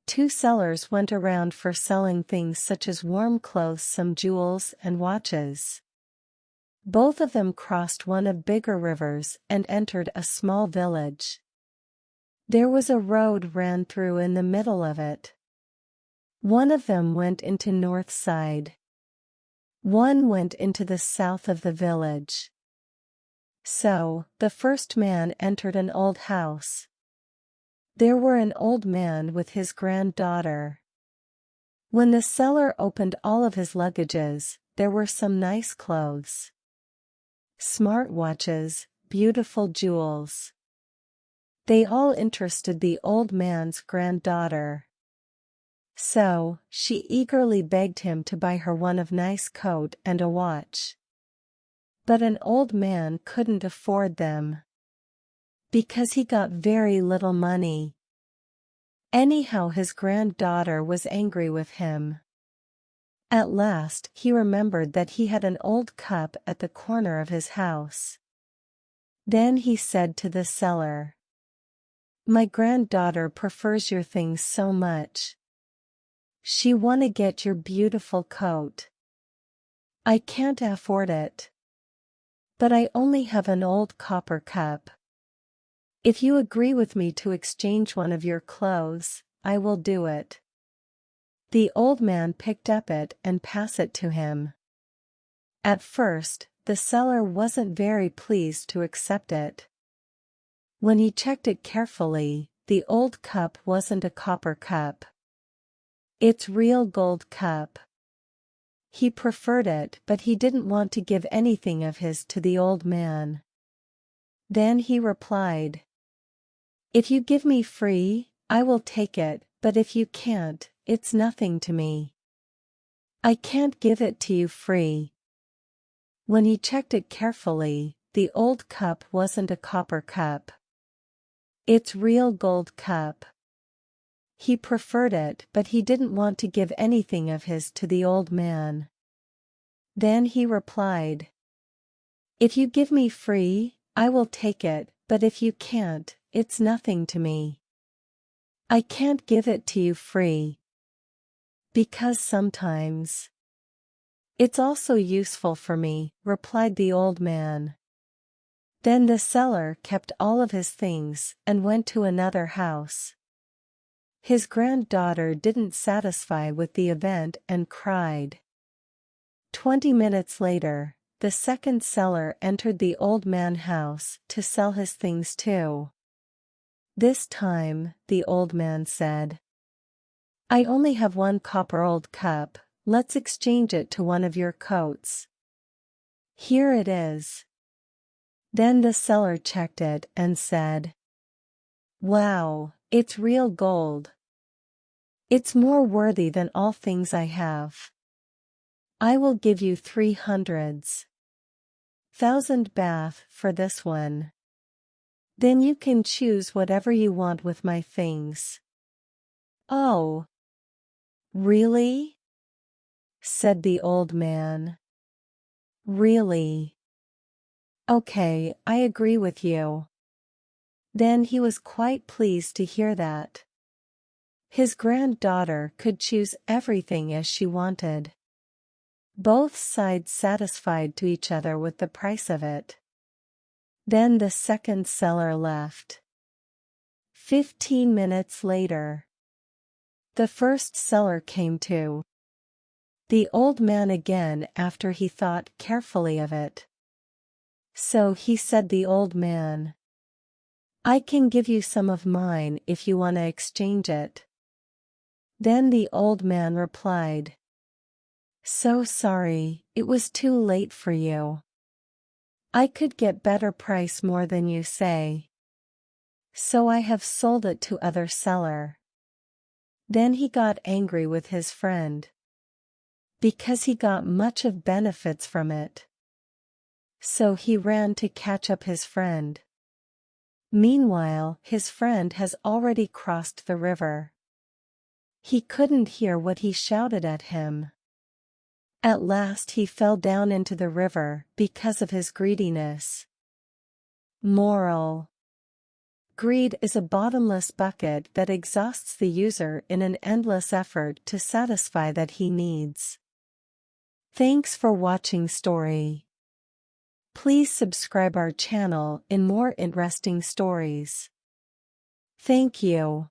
Two sellers went around for selling things such as warm clothes, some jewels, and watches. Both of them crossed one of bigger rivers and entered a small village. There was a road ran through in the middle of it. One of them went into north side. One went into the south of the village. So, the first man entered an old house. There were an old man with his granddaughter. When the seller opened all of his luggages, there were some nice clothes, smart watches, beautiful jewels. They all interested the old man's granddaughter. So, she eagerly begged him to buy her one of nice coat and a watch. But an old man couldn't afford them, because he got very little money. Anyhow, his granddaughter was angry with him. At last, he remembered that he had an old cup at the corner of his house. Then he said to the seller, "My granddaughter prefers your things so much. She wanna get your beautiful coat. I can't afford it. But I only have an old copper cup. If you agree with me to exchange one of your clothes, I will do it." The old man picked up it and passed it to him. At first, the seller wasn't very pleased to accept it. When he checked it carefully, the old cup wasn't a copper cup. It's real gold cup. He preferred it, but he didn't want to give anything of his to the old man. Then he replied, "If you give me free, I will take it, but if you can't, it's nothing to me. I can't give it to you free." When he checked it carefully, the old cup wasn't a copper cup. It's real gold cup. He preferred it, but he didn't want to give anything of his to the old man. Then he replied, "If you give me free, I will take it, but if you can't, it's nothing to me. I can't give it to you free. Because sometimes it's also useful for me," replied the old man. Then the seller kept all of his things and went to another house. His granddaughter didn't satisfy with the event and cried. 20 minutes later, the second seller entered the old man's house to sell his things too. This time, the old man said, "I only have one copper old cup, let's exchange it to one of your coats. Here it is." Then the seller checked it and said, "Wow, it's real gold. It's more worthy than all things I have. I will give you 300,000 bath for this one. Then you can choose whatever you want with my things." "Oh, really?" said the old man. "Really? Okay, I agree with you." Then he was quite pleased to hear that his granddaughter could choose everything as she wanted. Both sides satisfied to each other with the price of it. Then the second seller left. 15 minutes later, the first seller came to the old man again after he thought carefully of it. So he said, "The old man, I can give you some of mine if you want to exchange it." Then the old man replied, "So sorry, it was too late for you. I could get better price more than you say. So I have sold it to other seller." Then he got angry with his friend, because he got much of benefits from it. So he ran to catch up his friend. Meanwhile, his friend has already crossed the river. He couldn't hear what he shouted at him. At last he fell down into the river because of his greediness. Moral: Greed is a bottomless bucket that exhausts the user in an endless effort to satisfy that he needs. Thanks for watching story. Please subscribe our channel in more interesting stories. Thank you.